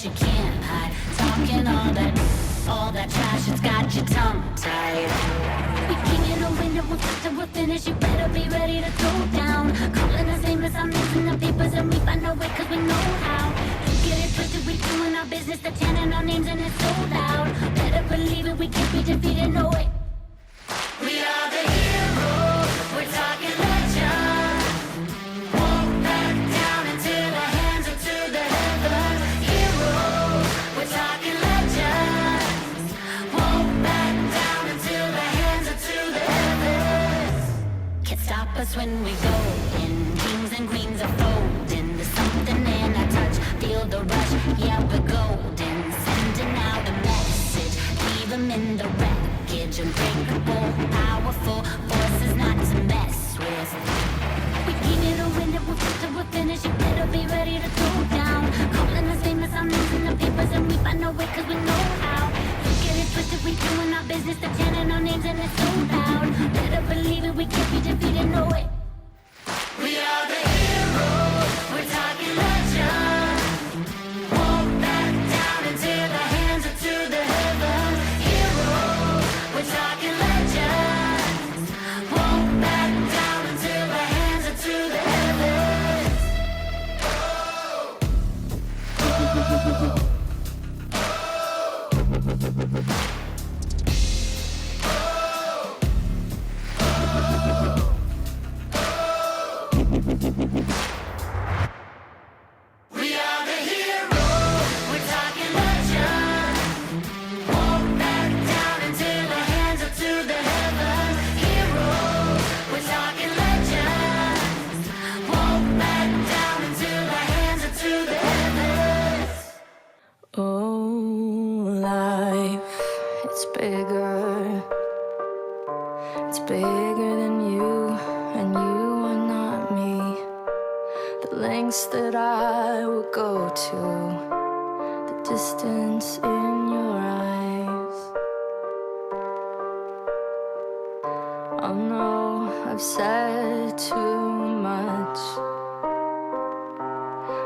you can't hide. Talking all that trash, it's got your tongue tied. We king in the window, we'll start till we're finished. You better be ready to throw down. Calling us nameless, I'm missing the papers, and we find our way cause we know how. You get it twisted, we doing our business, they're chanting our names and it's so loud. Better believe it, we can't be defeated, no way. We are the heroes, we're talking legend. Won't back down until the hands are to the heavens. Heroes, we're talking legends. Won't back down until the hands are to the heavens. Can't stop us when we go in. Kings and queens are folding. There's something in our touch. Feel the rush, yeah, we're golden. Sending out a message, leave them in the wreckage. Unbreakable, powerful, forces not to mess with. We keep it a window, we'll get till we're finished. You better be ready to throw down. Calling us famous, I'm losing the papers, and we find our way cause we know how. You get it twisted, we doing our business, they're chanting our names and it's so loud. Better believe it, we can't be defeated, no way. We are the heroes, we're talking legend. Won't back down until the hands are to the heavens. Heroes, we're talking legends. Won't back down until the hands are to the heavens. We are the heroes, we're talking legend. Won't back down until the hands are to the heavens. Heroes, we're talking legends. Won't back down until the hands are to the heavens. Oh, life, it's bigger. It's bigger than you, and you are not me. The lengths that I would go to, the distance in your eyes. Oh no, I've said too much.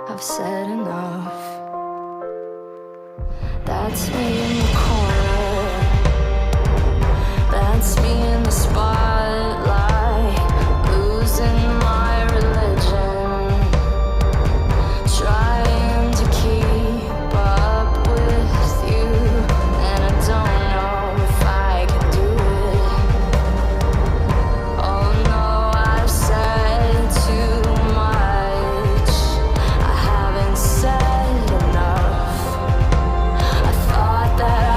I've said enough. That's me in the corner. That's me in the spotlight, losing my religion, trying to keep up with you, and I don't know if I can do it. Oh no, I've said too much. I haven't said enough. I thought that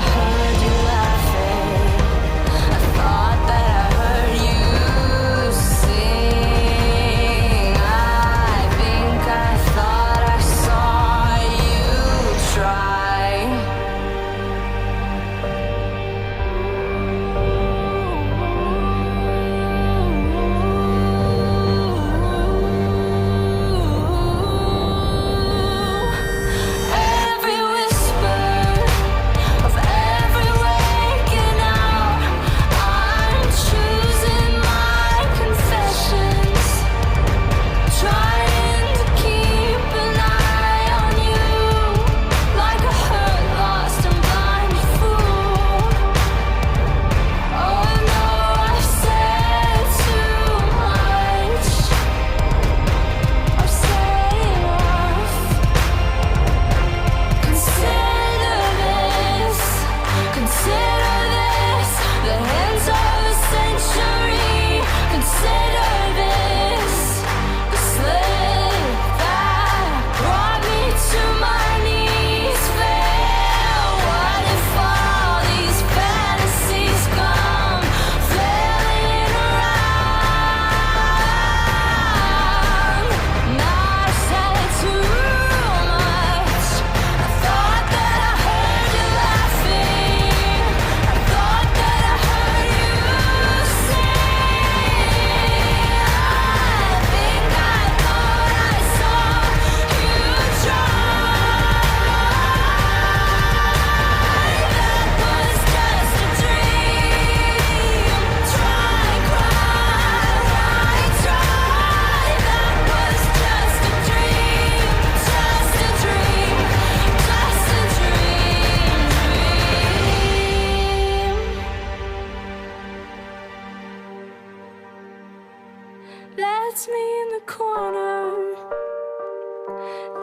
That's me in the corner.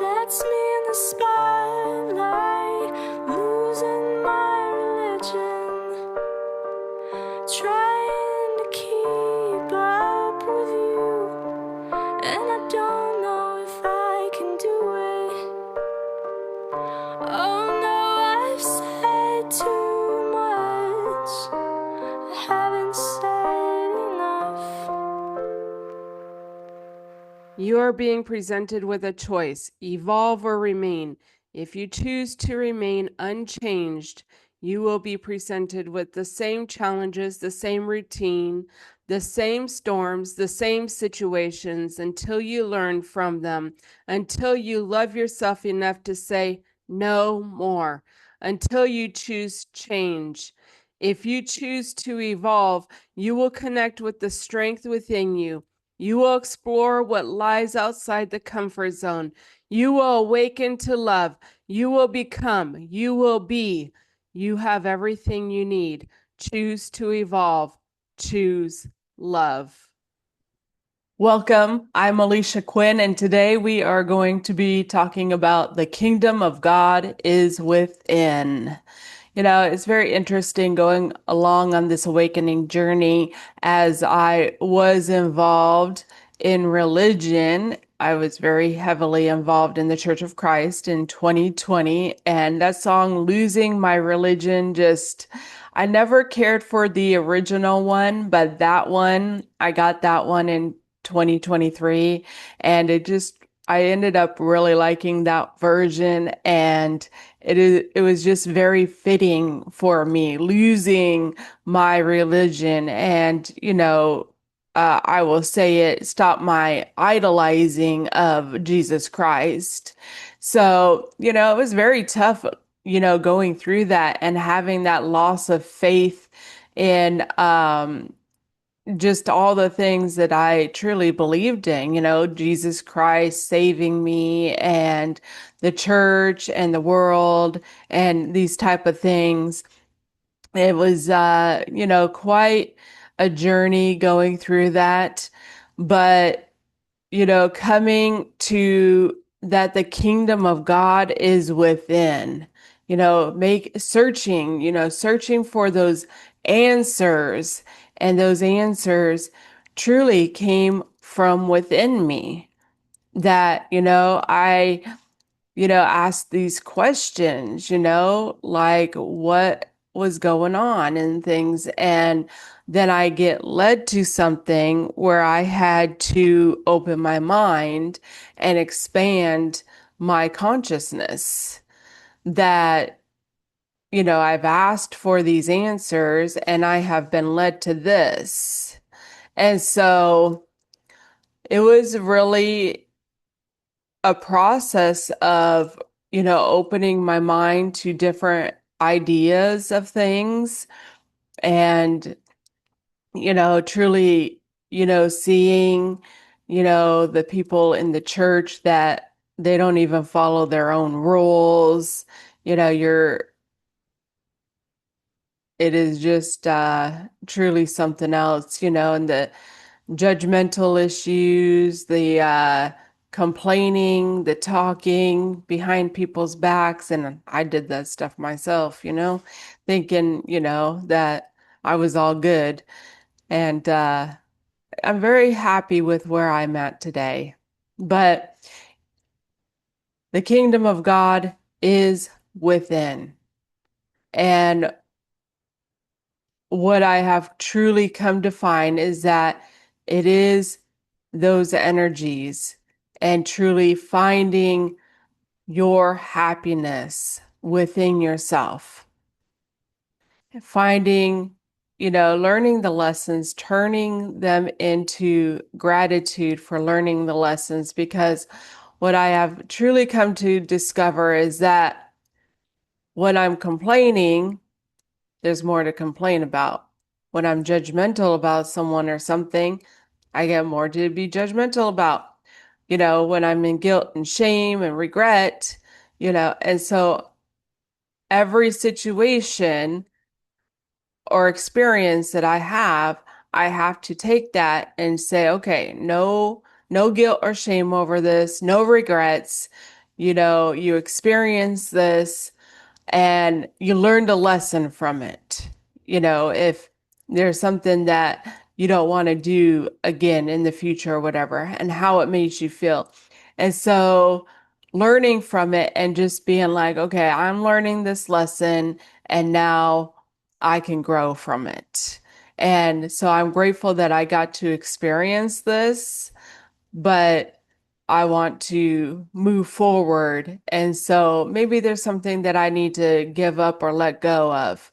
That's me in the spotlight, losing my religion, trying to keep up with you, and I don't know if I can do it. Oh no, I've said too much, I haven't said enough. You are being presented with a choice, evolve or remain. If you choose to remain unchanged, you will be presented with the same challenges, the same routine, the same storms, the same situations until you learn from them, until you love yourself enough to say no more, until you choose change. If you choose to evolve, you will connect with the strength within you. You will explore what lies outside the comfort zone. You will awaken to love. You will become. You will be. You have everything you need. Choose to evolve. Choose love. Welcome. I'm Alisha Quinn, and today we are going to be talking about the kingdom of God is within. You know, it's very interesting going along on this awakening journey as I was involved in religion. I was very heavily involved in the Church of Christ in 2020, and that song, Losing My Religion, I never cared for the original one, but that one, I got that one in 2023, and I ended up really liking that version, and it was just very fitting for me, losing my religion. And I will say it, stop my idolizing of Jesus Christ. So it was very tough, going through that and having that loss of faith in just all the things that I truly believed in, Jesus Christ saving me and the church and the world and these type of things. It was, quite a journey going through that. But coming to that the kingdom of God is within, searching for those answers. And those answers truly came from within me that, asked these questions, like what was going on and things. And then I get led to something where I had to open my mind and expand my consciousness that, I've asked for these answers and I have been led to this. And so it was really a process of, opening my mind to different ideas of things and, truly, seeing, the people in the church that they don't even follow their own rules. It is just truly something else, and the judgmental issues, the complaining, the talking behind people's backs. And I did that stuff myself, thinking, that I was all good. And I'm very happy with where I'm at today. But the kingdom of God is within. And what I have truly come to find is that it is those energies and truly finding your happiness within yourself. Finding, learning the lessons, turning them into gratitude for learning the lessons. Because what I have truly come to discover is that when I'm complaining, there's more to complain about. When I'm judgmental about someone or something, I get more to be judgmental about. When I'm in guilt and shame and regret, and so every situation or experience that I have to take that and say, okay, no no guilt or shame over this, no regrets. You experience this and you learned a lesson from it. If there's something that you don't want to do again in the future or whatever, and how it made you feel. And so learning from it and just being like, okay, I'm learning this lesson and now I can grow from it. And so I'm grateful that I got to experience this, but I want to move forward. And so maybe there's something that I need to give up or let go of.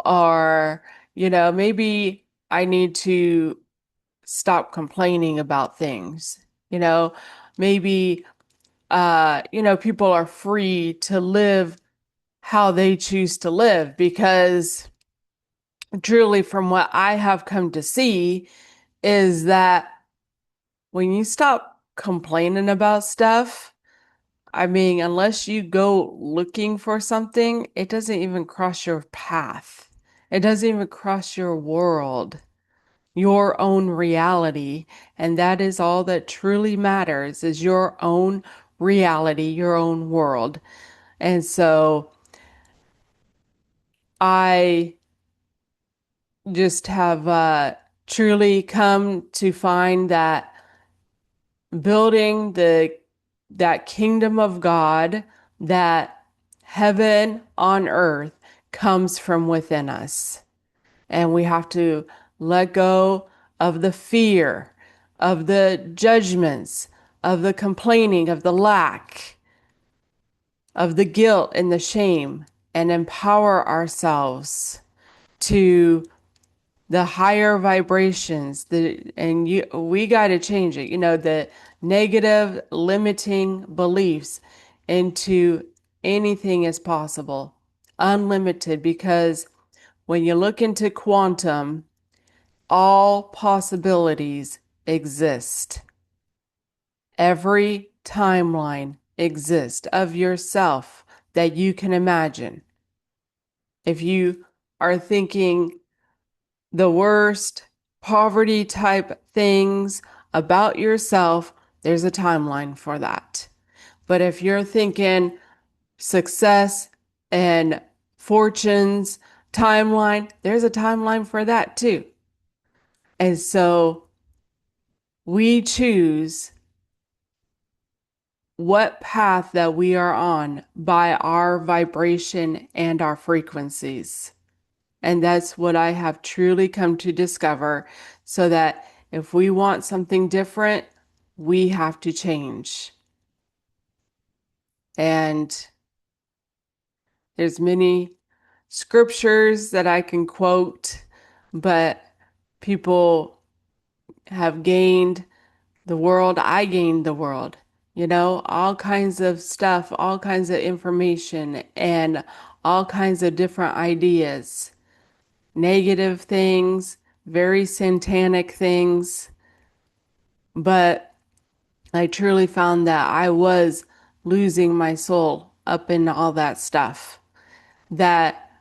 Or, maybe I need to stop complaining about things. You know, maybe, people are free to live how they choose to live because truly, from what I have come to see, is that when you stop complaining about stuff, I mean, unless you go looking for something, it doesn't even cross your path. It doesn't even cross your world, your own reality. And that is all that truly matters is your own reality, your own world. And so I just have truly come to find that building that kingdom of God, that heaven on earth comes from within us. And we have to let go of the fear, of the judgments, of the complaining, of the lack, of the guilt and the shame, and empower ourselves to the higher vibrations, we got to change it, the negative limiting beliefs into anything is possible, unlimited, because when you look into quantum, all possibilities exist. Every timeline exists of yourself that you can imagine. If you are thinking the worst poverty type things about yourself, there's a timeline for that. But if you're thinking success and fortunes timeline, there's a timeline for that too. And so we choose what path that we are on by our vibration and our frequencies. And that's what I have truly come to discover, so that if we want something different, we have to change. And there's many scriptures that I can quote, but people have gained the world. I gained the world, all kinds of stuff, all kinds of information, and all kinds of different ideas. Negative things, very satanic things. But I truly found that I was losing my soul up in all that stuff. That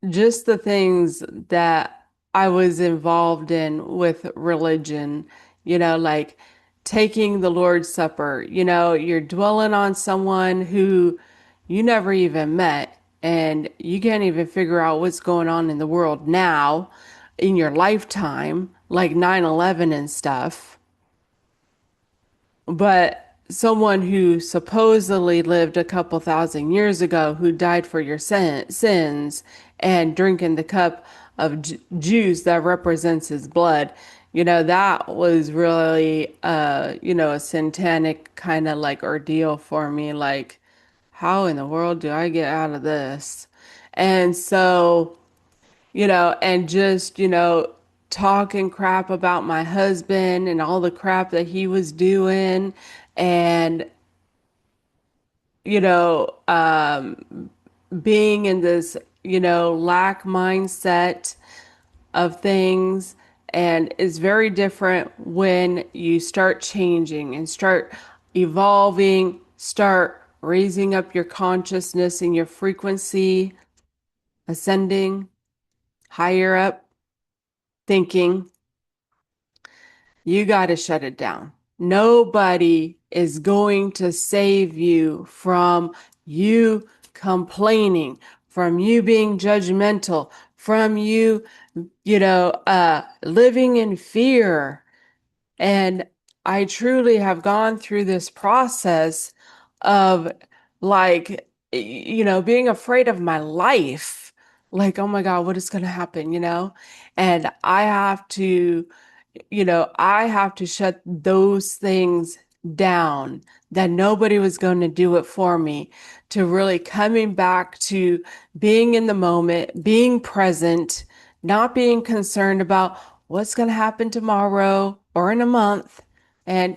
just the things that I was involved in with religion, like taking the Lord's Supper, you're dwelling on someone who you never even met, and you can't even figure out what's going on in the world now in your lifetime, like 9/11 and stuff. But someone who supposedly lived a couple thousand years ago, who died for your sins, and drinking the cup of juice that represents his blood, that was really, a satanic kind of like ordeal for me. Like, how in the world do I get out of this? And so, and just, talking crap about my husband and all the crap that he was doing, and, you know, um, being in this, lack mindset of things. And it's very different when you start changing and start evolving, start raising up your consciousness and your frequency, ascending higher up, thinking. You got to shut it down. Nobody is going to save you from you complaining, from you being judgmental, from you, living in fear. And I truly have gone through this process of like, being afraid of my life. Like, oh my God, what is going to happen, And I have to shut those things down, that nobody was going to do it for me, to really coming back to being in the moment, being present, not being concerned about what's going to happen tomorrow or in a month. And,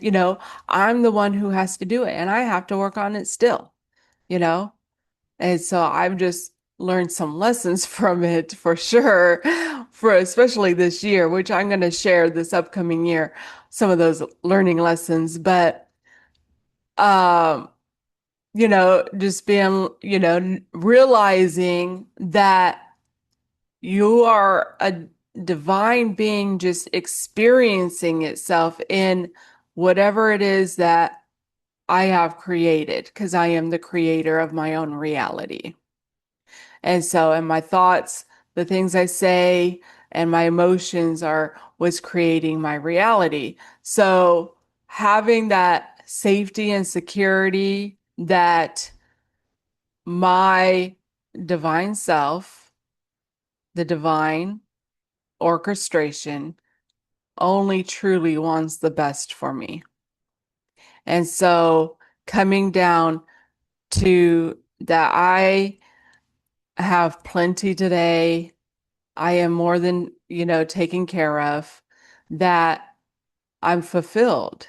I'm the one who has to do it and I have to work on it still, you know? And so I've just learned some lessons from it for sure, for especially this year, which I'm going to share this upcoming year, some of those learning lessons. But, um, just being, realizing that you are a divine being just experiencing itself in whatever it is that I have created, because I am the creator of my own reality. And so, and my thoughts, the things I say, and my emotions are what's creating my reality. So, having that safety and security that my divine self, the divine orchestration, only truly wants the best for me. And so, coming down to that, I have plenty today. I am more than, taken care of, that I'm fulfilled.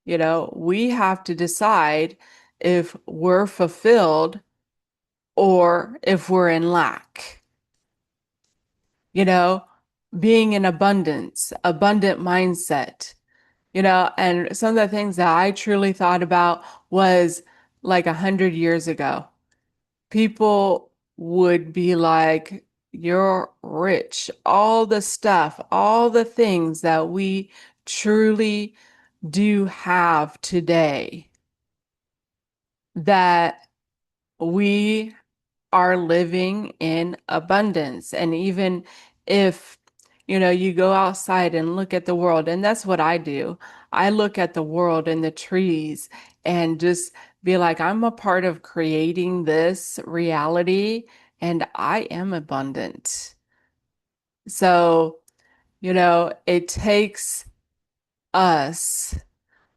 We have to decide if we're fulfilled or if we're in lack. You know, being in abundance, abundant mindset, and some of the things that I truly thought about was like 100 years ago. People would be like, you're rich. All the stuff, all the things that we truly do have today, that we are living in abundance. And even if, you go outside and look at the world, and that's what I do. I look at the world and the trees and just be like, I'm a part of creating this reality and I am abundant. So, it takes us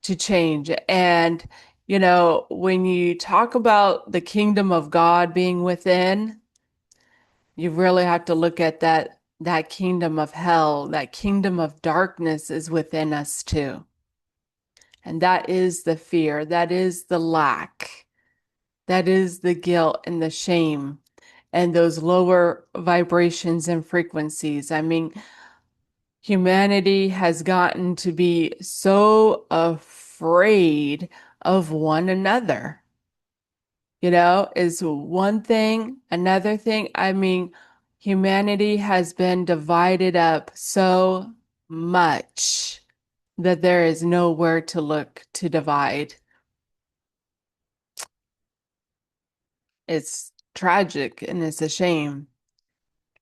to change. And, when you talk about the kingdom of God being within, you really have to look at that kingdom of hell, that kingdom of darkness is within us too. And that is the fear, that is the lack, that is the guilt and the shame and those lower vibrations and frequencies. I mean, humanity has gotten to be so afraid of one another. Is one thing, another thing. I mean, humanity has been divided up so much that there is nowhere to look to divide. It's tragic and it's a shame,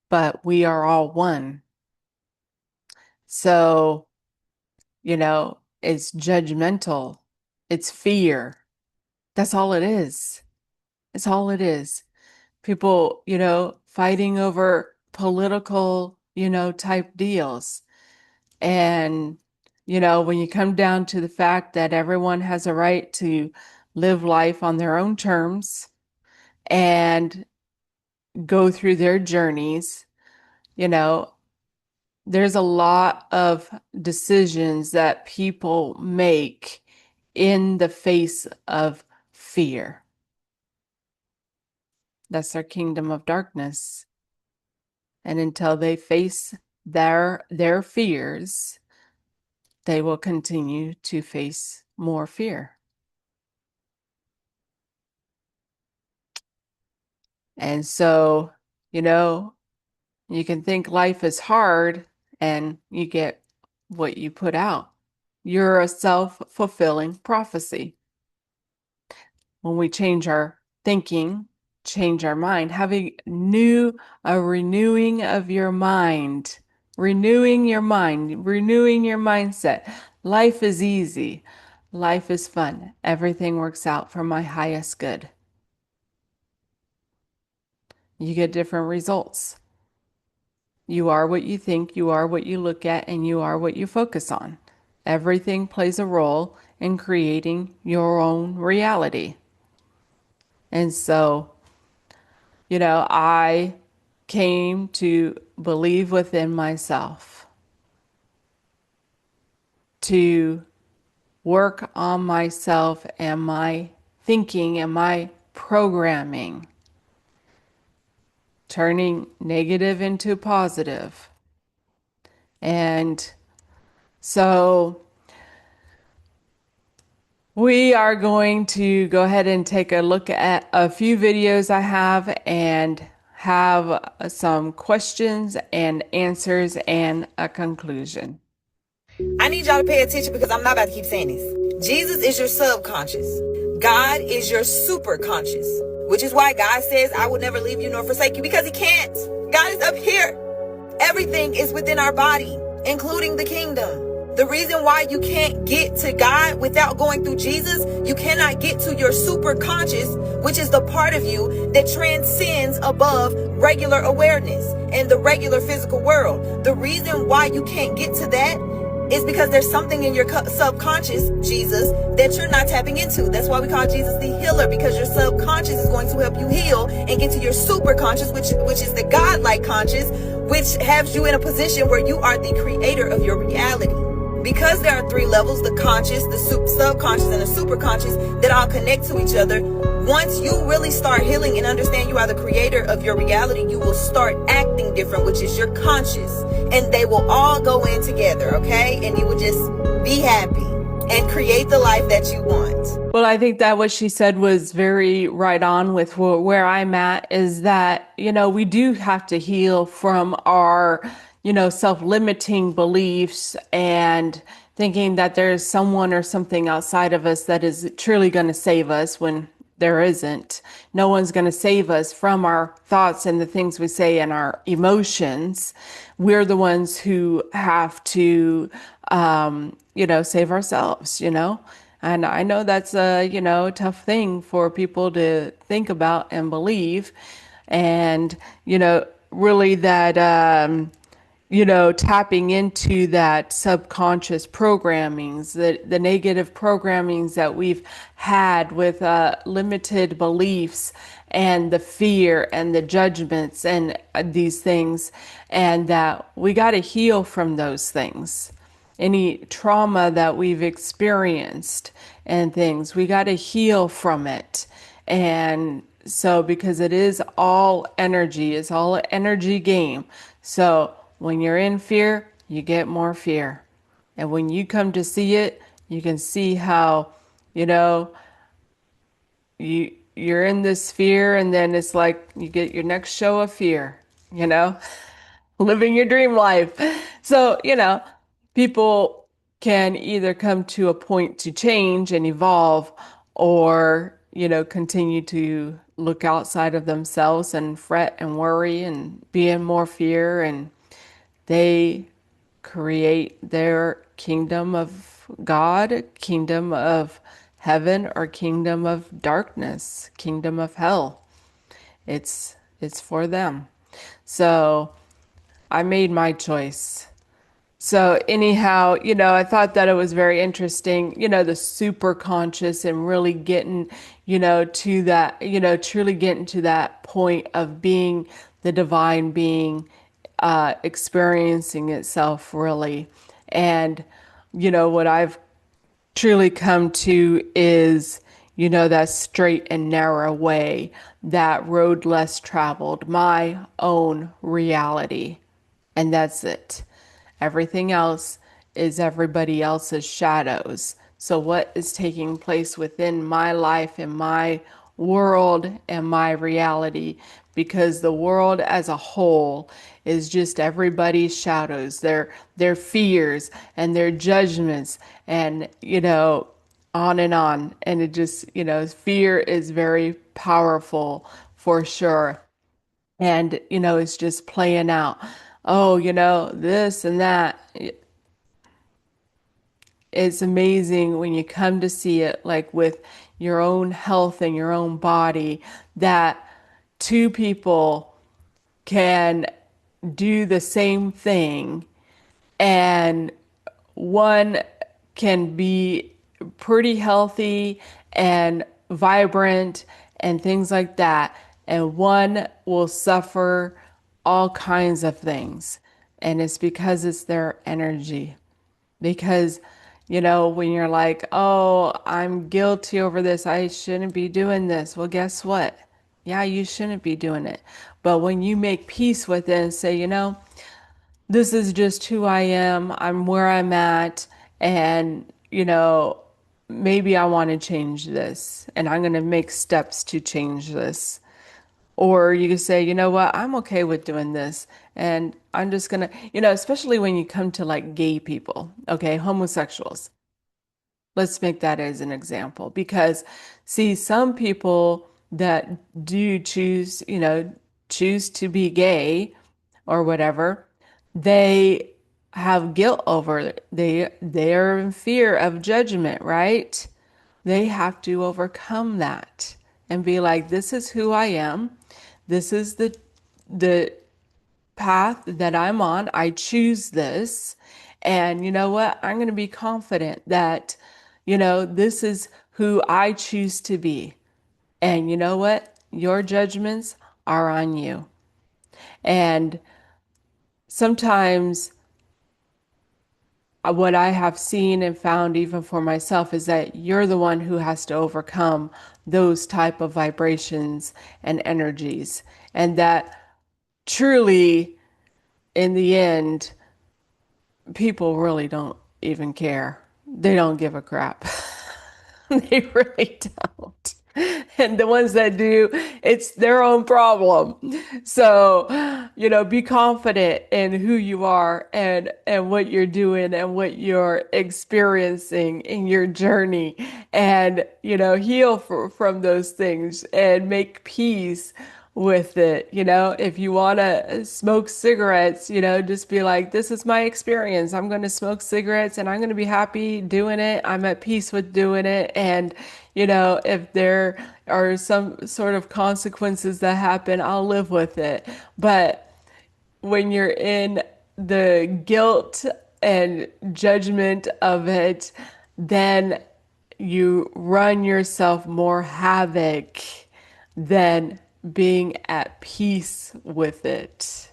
but we are all one. So, it's judgmental, it's fear. That's all it is. It's all it is. People, fighting over political, type deals. And, when you come down to the fact that everyone has a right to live life on their own terms and go through their journeys, you know, there's a lot of decisions that people make in the face of fear. That's their kingdom of darkness. And until they face their fears, they will continue to face more fear. And so, you know, you can think life is hard and you get what you put out. you're a self-fulfilling prophecy. When we change our thinking, change our mind, having a renewing of your mind, renewing your mind, renewing your mindset. Life is easy. Life is fun. Everything works out for my highest good. You get different results. You are what you think, you are what you look at, and you are what you focus on. Everything plays a role in creating your own reality. And so, I came to believe within myself, to work on myself and my thinking and my programming, turning negative into positive. And so we are going to go ahead and take a look at a few videos I have and have some questions and answers and a conclusion. I need y'all to pay attention because I'm not about to keep saying this. Jesus is your subconscious. God is your superconscious, which is why God says, I will never leave you nor forsake you, because he can't. God is up here. Everything is within our body, including the kingdom. The reason why you can't get to God without going through Jesus, you cannot get to your super conscious, which is the part of you that transcends above regular awareness and the regular physical world. The reason why you can't get to that is because there's something in your subconscious, Jesus, that you're not tapping into. That's why we call Jesus the healer, because your subconscious is going to help you heal and get to your super conscious, which is the God-like conscious, which has you in a position where you are the creator of your reality. Because there are three levels, the conscious, the subconscious, and the superconscious, that all connect to each other. Once you really start healing and understand you are the creator of your reality, you will start acting different, which is your conscious. And they will all go in together, okay? And you will just be happy and create the life that you want. Well, I think that what she said was very right on with where I'm at, is that, we do have to heal from our self-limiting beliefs and thinking that there's someone or something outside of us that is truly going to save us when there isn't. No one's going to save us from our thoughts and the things we say and our emotions. We're the ones who have to, save ourselves, And I know that's a, tough thing for people to think about and believe. And, really that, tapping into that subconscious programmings, the negative programmings that we've had with limited beliefs and the fear and the judgments and these things, and that we got to heal from those things. Any trauma that we've experienced and things, we got to heal from it. And so, because it is all energy, it's all an energy game. So when you're in fear, you get more fear. And when you come to see it, you can see how, you're in this fear, and then it's like you get your next show of fear, living your dream life. So, people can either come to a point to change and evolve, or, continue to look outside of themselves and fret and worry and be in more fear, and they create their kingdom of God, kingdom of heaven, or kingdom of darkness, kingdom of hell. It's for them. So I made my choice. So anyhow, I thought that it was very interesting, the super conscious, and really getting, to that, truly getting to that point of being the divine being, experiencing itself really. And, what I've truly come to is, that straight and narrow way, that road less traveled, my own reality. And that's it. Everything else is everybody else's shadows. So what is taking place within my life and my world and my reality, because the world as a whole is just everybody's shadows, their fears and their judgments, and on and on. And it just, fear is very powerful for sure. And it's just playing out, oh, this and that. It's amazing when you come to see it, like with your own health and your own body, that two people can do the same thing, and one can be pretty healthy and vibrant and things like that, and one will suffer all kinds of things. And it's because it's their energy. Because, when you're like, oh, I'm guilty over this, I shouldn't be doing this. Well, guess what? Yeah, you shouldn't be doing it. But when you make peace with it and say, this is just who I am, I'm where I'm at, and, maybe I want to change this, and I'm going to make steps to change this. Or you can say, you know what, I'm okay with doing this. And I'm just gonna, especially when you come to like gay people, okay, homosexuals. Let's make that as an example. Because see, some people that do choose to be gay or whatever, they have guilt over it. They are in fear of judgment, right? They have to overcome that and be like, this is who I am. This is the path that I'm on. I choose this. And you know what? I'm going to be confident that, this is who I choose to be. And you know what? Your judgments are on you. And sometimes what I have seen and found even for myself is that you're the one who has to overcome those type of vibrations and energies. And that truly, in the end, people really don't even care. They don't give a crap. They really don't. And the ones that do, it's their own problem. So, be confident in who you are and what you're doing and what you're experiencing in your journey, and, heal from those things and make peace with it. If you want to smoke cigarettes, just be like, this is my experience. I'm going to smoke cigarettes and I'm going to be happy doing it. I'm at peace with doing it. And, if there are some sort of consequences that happen, I'll live with it. But when you're in the guilt and judgment of it, then you run yourself more havoc than being at peace with it.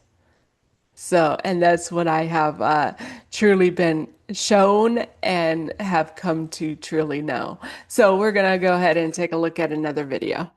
So, and that's what I have truly been shown and have come to truly know. So we're going to go ahead and take a look at another video.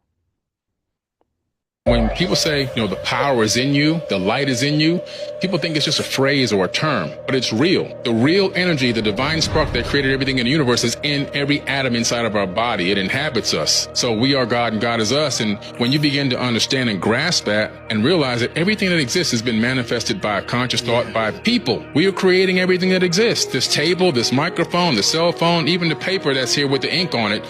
When people say, the power is in you, the light is in you, people think it's just a phrase or a term, but it's real. The real energy, the divine spark that created everything in the universe is in every atom inside of our body. It inhabits us. So we are God and God is us. And when you begin to understand and grasp that and realize that everything that exists has been manifested by a conscious thought by people, we are creating everything that exists. This table, this microphone, the cell phone, even the paper that's here with the ink on it,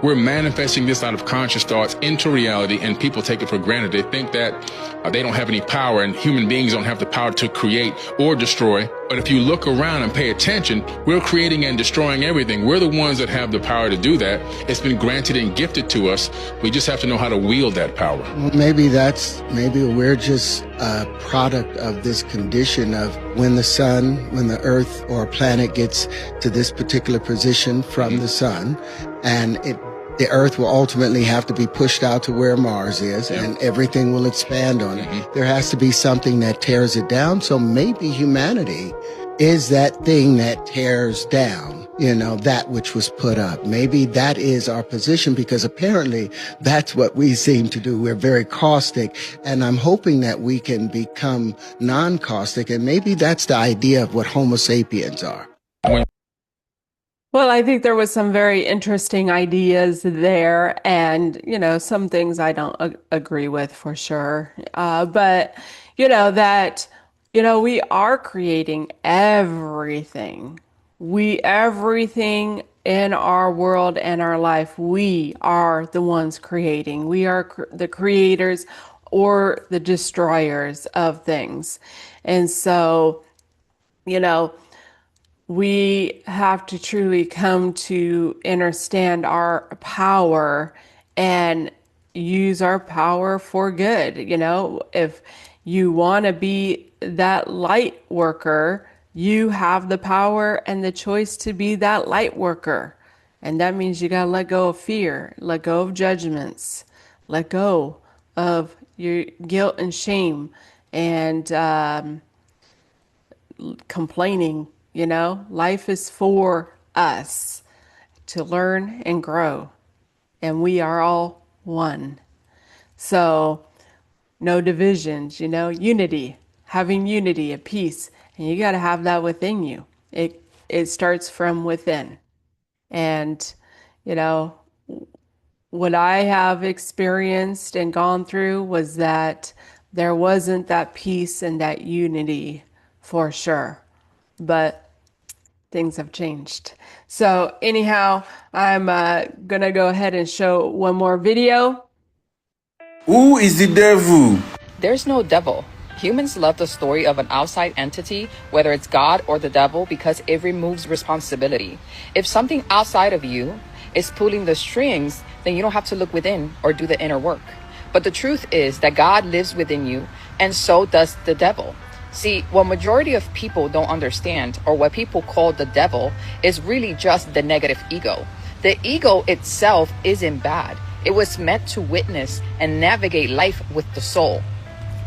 we're manifesting this out of conscious thoughts into reality, and people take it for granted. They think that they don't have any power, and human beings don't have the power to create or destroy. But if you look around and pay attention, we're creating and destroying everything. We're the ones that have the power to do that. It's been granted and gifted to us. We just have to know how to wield that power. Well, maybe we're just a product of this condition of when the earth or planet gets to this particular position from the sun, and the earth will ultimately have to be pushed out to where Mars is, and everything will expand on it. There has to be something that tears it down. So maybe humanity is that thing that tears down, that which was put up. Maybe that is our position, because apparently that's what we seem to do. We're very caustic, and I'm hoping that we can become non-caustic, and maybe that's the idea of what Homo sapiens are. Well, I think there was some very interesting ideas there, and some things I don't agree with for sure. But that we are creating everything. Everything in our world and our life, we are the ones creating. We are the creators or the destroyers of things. And so, you know, we have to truly come to understand our power and use our power for good. If you want to be that light worker, you have the power and the choice to be that light worker. And that means you got to let go of fear, let go of judgments, let go of your guilt and shame, and complaining. Life is for us to learn and grow, and we are all one. So, no divisions, unity, having unity, a peace, and you got to have that within you. It starts from within. And, you know, what I have experienced and gone through was that there wasn't that peace and that unity for sure. But things have changed. So anyhow, I'm gonna go ahead and show one more video. Who is the devil? There's no devil. Humans love the story of an outside entity, whether it's God or the devil, because it removes responsibility. If something outside of you is pulling the strings, then you don't have to look within or do the inner work. But the truth is that God lives within you, and so does the devil. See, what majority of people don't understand, or what people call the devil, is really just the negative ego. The ego itself isn't bad. It was meant to witness and navigate life with the soul.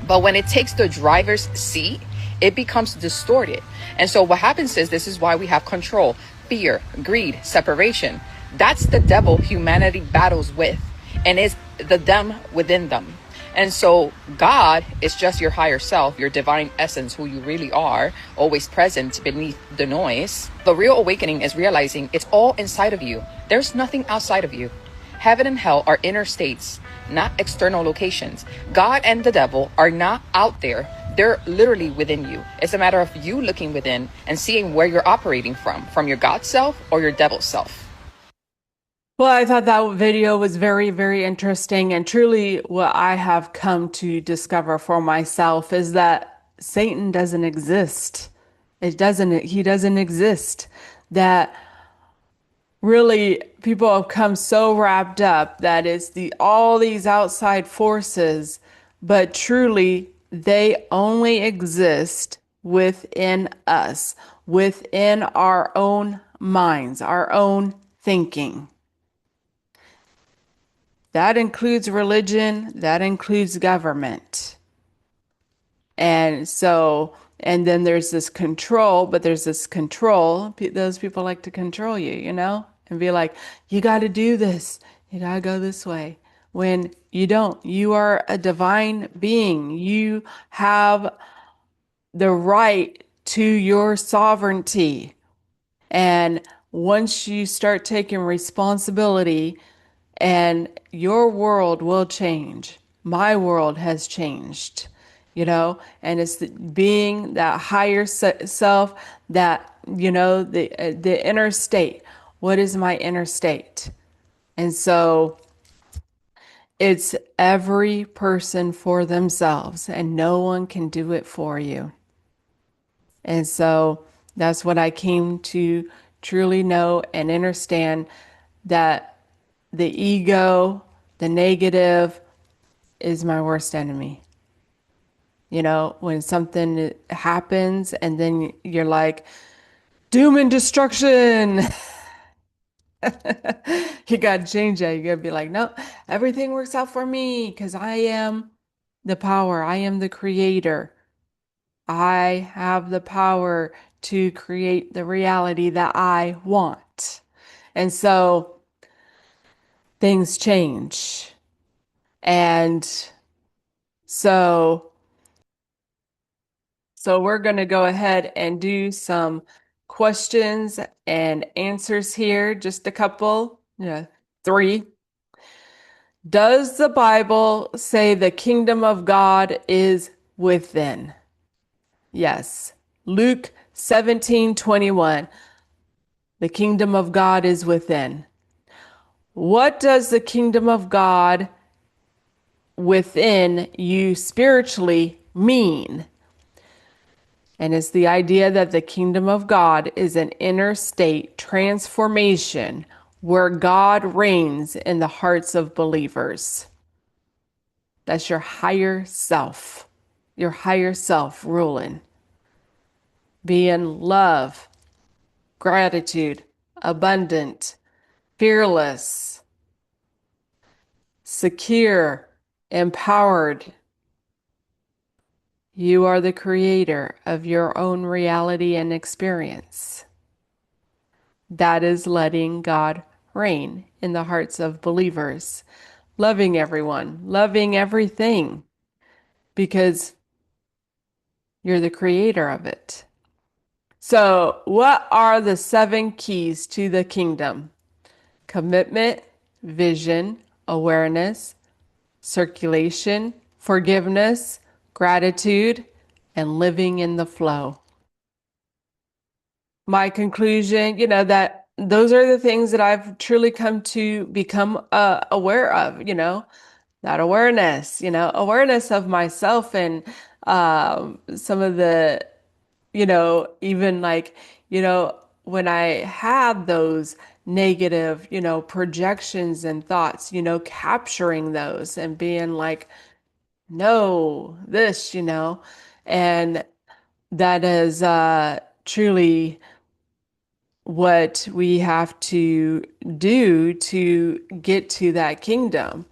But when it takes the driver's seat, it becomes distorted. And so what happens is, this is why we have control, fear, greed, separation. That's the devil humanity battles with, and it's the them within them. And so God is just your higher self, your divine essence, who you really are, always present beneath the noise. The real awakening is realizing it's all inside of you. There's nothing outside of you. Heaven and hell are inner states, not external locations. God and the devil are not out there. They're literally within you. It's a matter of you looking within and seeing where you're operating from your God self or your devil self. Well, I thought that video was very, very interesting. And truly, what I have come to discover for myself is that Satan doesn't exist. He doesn't exist. That really people have come so wrapped up that it's all these outside forces, but truly they only exist within us, within our own minds, our own thinking. That includes religion, that includes government. And then there's this control, but there's this control. Those people like to control you, and be like, you got to do this. You got to go this way. When you don't, you are a divine being. You have the right to your sovereignty. And once you start taking responsibility, and your world will change. My world has changed, and it's being that higher self, that, the inner state. What is my inner state? And so it's every person for themselves, and no one can do it for you. And so that's what I came to truly know and understand, that the ego, the negative, is my worst enemy. When something happens and then you're like, doom and destruction. You got to change that. You got to be like, no, everything works out for me because I am the power. I am the creator. I have the power to create the reality that I want. And so things change. And so we're going to go ahead and do some questions and answers here, just a couple, yeah, 3. Does the Bible say the kingdom of God is within? Yes. Luke 17:21. The kingdom of God is within. What does the kingdom of God within you spiritually mean? And it's the idea that the kingdom of God is an inner state transformation where God reigns in the hearts of believers. That's your higher self ruling. Being love, gratitude, abundant, fearless, secure, empowered. You are the creator of your own reality and experience. That is letting God reign in the hearts of believers, loving everyone, loving everything, because you're the creator of it. So, what are the 7 keys to the kingdom? Commitment, vision, awareness, circulation, forgiveness, gratitude, and living in the flow. My conclusion, that those are the things that I've truly come to become aware of, that awareness, awareness of myself and some of the, even like, when I had those negative, projections and thoughts, capturing those and being like, no, this, and that is truly what we have to do to get to that kingdom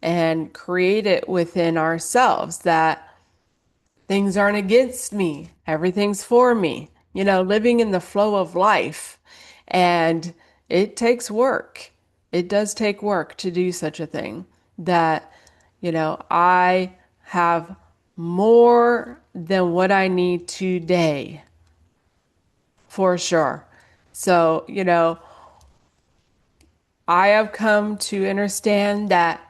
and create it within ourselves, that things aren't against me, everything's for me, living in the flow of life. And it takes work. It does take work to do such a thing, that, I have more than what I need today, for sure. So, I have come to understand that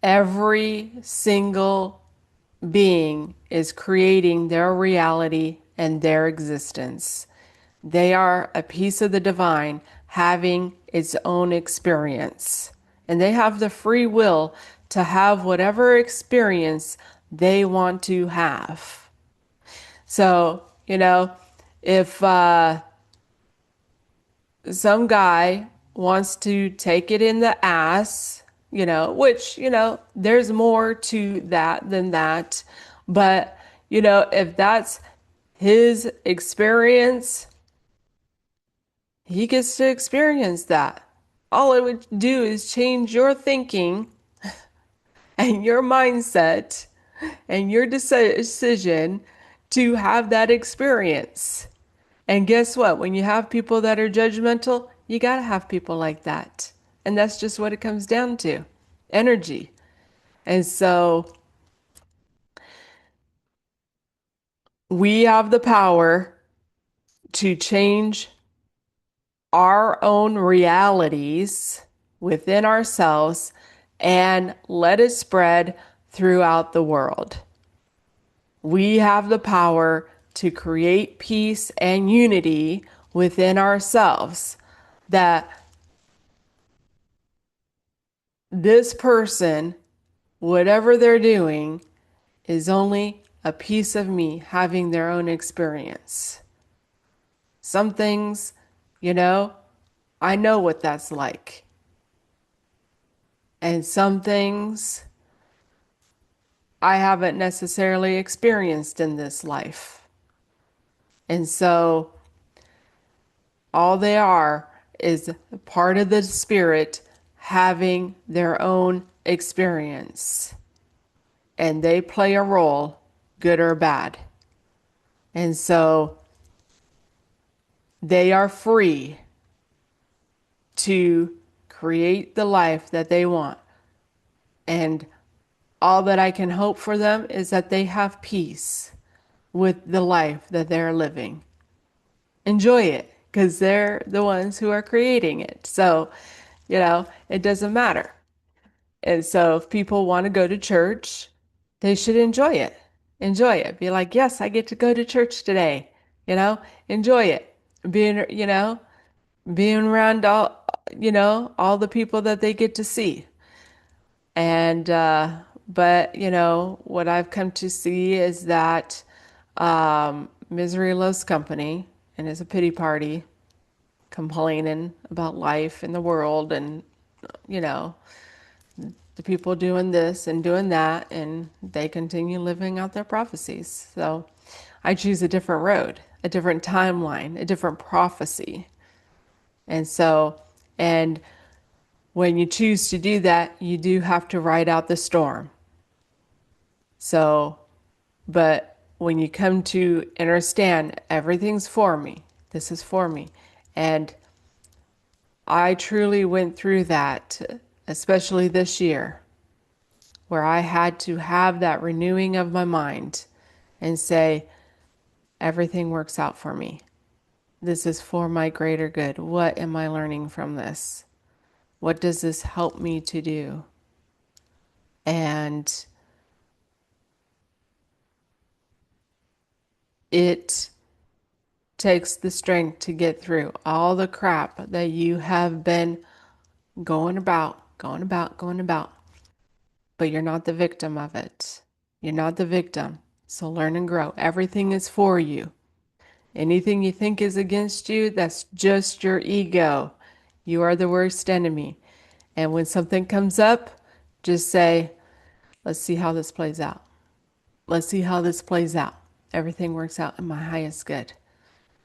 every single being is creating their reality and their existence. They are a piece of the divine having its own experience. And they have the free will to have whatever experience they want to have. So, if some guy wants to take it in the ass, which, there's more to that than that. But, if that's his experience, he gets to experience that. All it would do is change your thinking and your mindset and your decision to have that experience. And guess what? When you have people that are judgmental, you got to have people like that. And that's just what it comes down to, energy. And so we have the power to change our own realities within ourselves and let it spread throughout the world. We have the power to create peace and unity within ourselves, that this person, whatever they're doing, is only a piece of me having their own experience. Some things, I know what that's like. And some things I haven't necessarily experienced in this life. And so all they are is part of the spirit having their own experience. And they play a role, good or bad. And so they are free to create the life that they want. And all that I can hope for them is that they have peace with the life that they're living. enjoy it because they're the ones who are creating it. So, it doesn't matter. And so if people want to go to church, they should enjoy it. Enjoy it. Be like, yes, I get to go to church today. Enjoy it. Being around all the people that they get to see. And, but, what I've come to see is that misery loves company and is a pity party, complaining about life and the world and, the people doing this and doing that, and they continue living out their prophecies. So I choose a different road, a different timeline, a different prophecy. And when you choose to do that, you do have to ride out the storm. So, but when you come to understand everything's for me, this is for me. And I truly went through that, especially this year, where I had to have that renewing of my mind and say, everything works out for me. This is for my greater good. What am I learning from this? What does this help me to do? And it takes the strength to get through all the crap that you have been going about. But you're not the victim of it. You're not the victim. So learn and grow. Everything is for you. Anything you think is against you, that's just your ego. You are the worst enemy. And when something comes up, just say, let's see how this plays out. Let's see how this plays out. Everything works out in my highest good.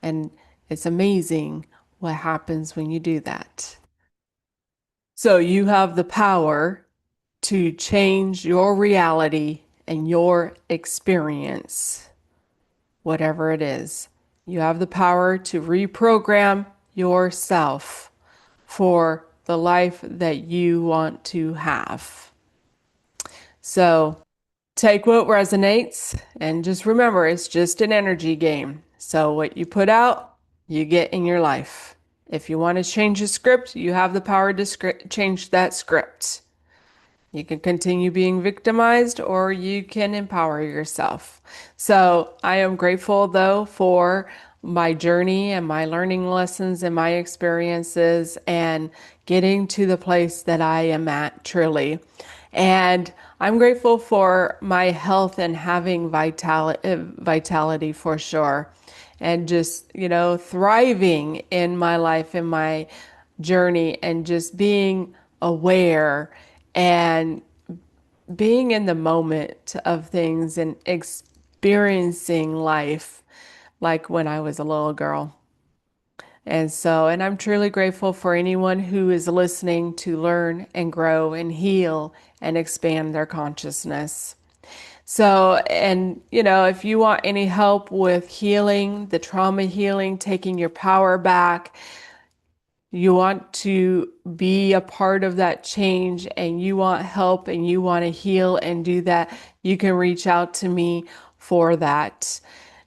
And it's amazing what happens when you do that. So you have the power to change your reality and your experience, whatever it is. You have the power to reprogram yourself for the life that you want to have. So take what resonates and just remember, it's just an energy game. So what you put out, you get in your life. If you want to change the script, you have the power to change that script. You can continue being victimized or you can empower yourself. So I am grateful though for my journey and my learning lessons and my experiences and getting to the place that I am at truly. And I'm grateful for my health and having vitality for sure. And just, thriving in my life, in my journey, and just being aware and being in the moment of things and experiencing life like when I was a little girl. And I'm truly grateful for anyone who is listening to learn and grow and heal and expand their consciousness. So, and if you want any help with healing, the trauma healing, taking your power back, you want to be a part of that change and you want help and you want to heal and do that, you can reach out to me for that.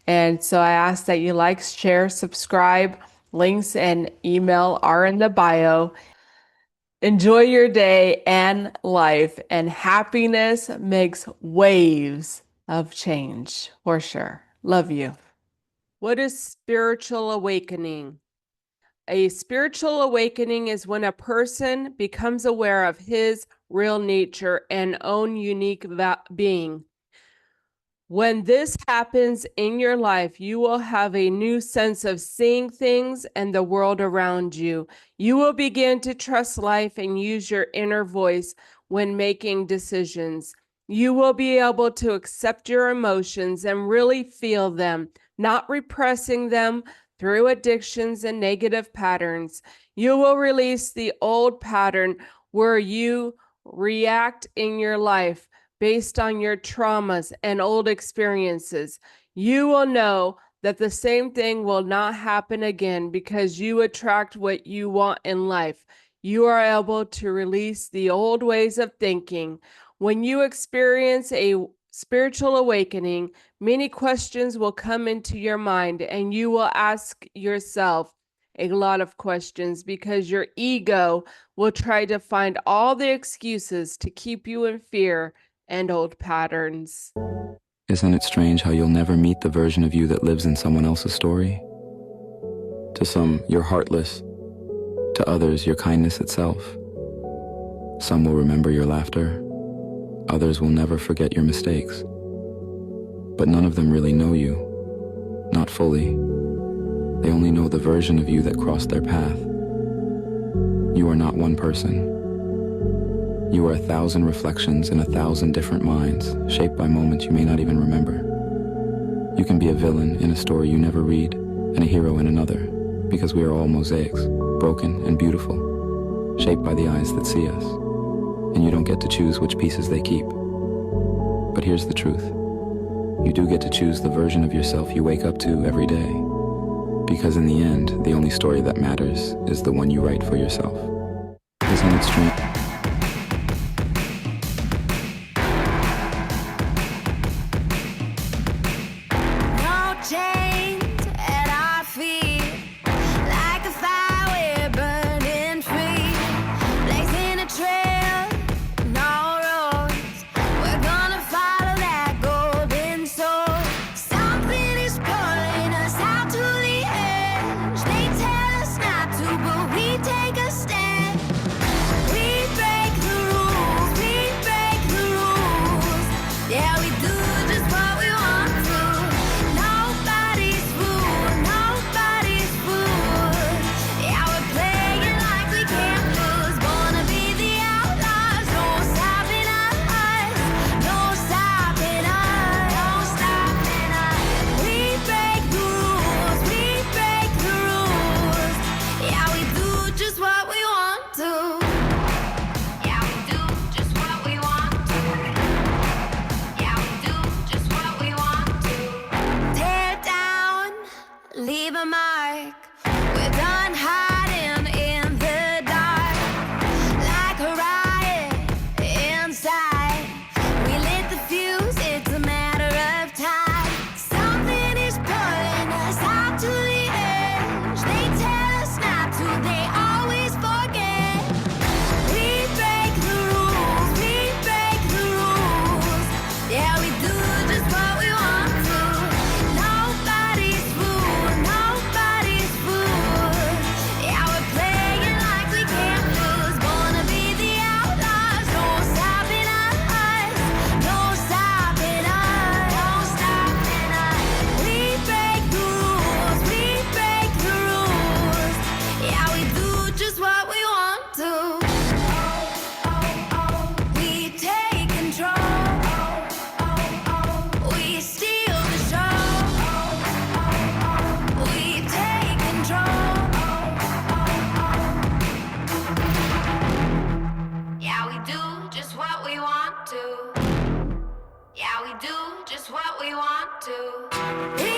And so I ask that you like, share, subscribe. Links and email are in the bio. Enjoy your day and life, and happiness makes waves of change for sure. Love you. What is spiritual awakening? A spiritual awakening is when a person becomes aware of his real nature and own unique being. When this happens in your life, you will have a new sense of seeing things and the world around you. You will begin to trust life and use your inner voice when making decisions. You will be able to accept your emotions and really feel them, not repressing them through addictions and negative patterns. You will release the old pattern where you react in your life based on your traumas and old experiences. You will know that the same thing will not happen again because you attract what you want in life. You are able to release the old ways of thinking. When you experience a spiritual awakening, many questions will come into your mind, and you will ask yourself a lot of questions because your ego will try to find all the excuses to keep you in fear and old patterns. Isn't it strange how you'll never meet the version of you that lives in someone else's story? To some, you're heartless. To others, you're kindness itself. Some will remember your laughter. Others will never forget your mistakes. But none of them really know you. Not fully. They only know the version of you that crossed their path. You are not one person. You are 1,000 reflections in 1,000 different minds, shaped by moments you may not even remember. You can be a villain in a story you never read, and a hero in another, because we are all mosaics, broken and beautiful, shaped by the eyes that see us. And you don't get to choose which pieces they keep. But here's the truth. You do get to choose the version of yourself you wake up to every day. Because in the end, the only story that matters is the one you write for yourself. Isn't it strange? Yeah, we do just what we want to.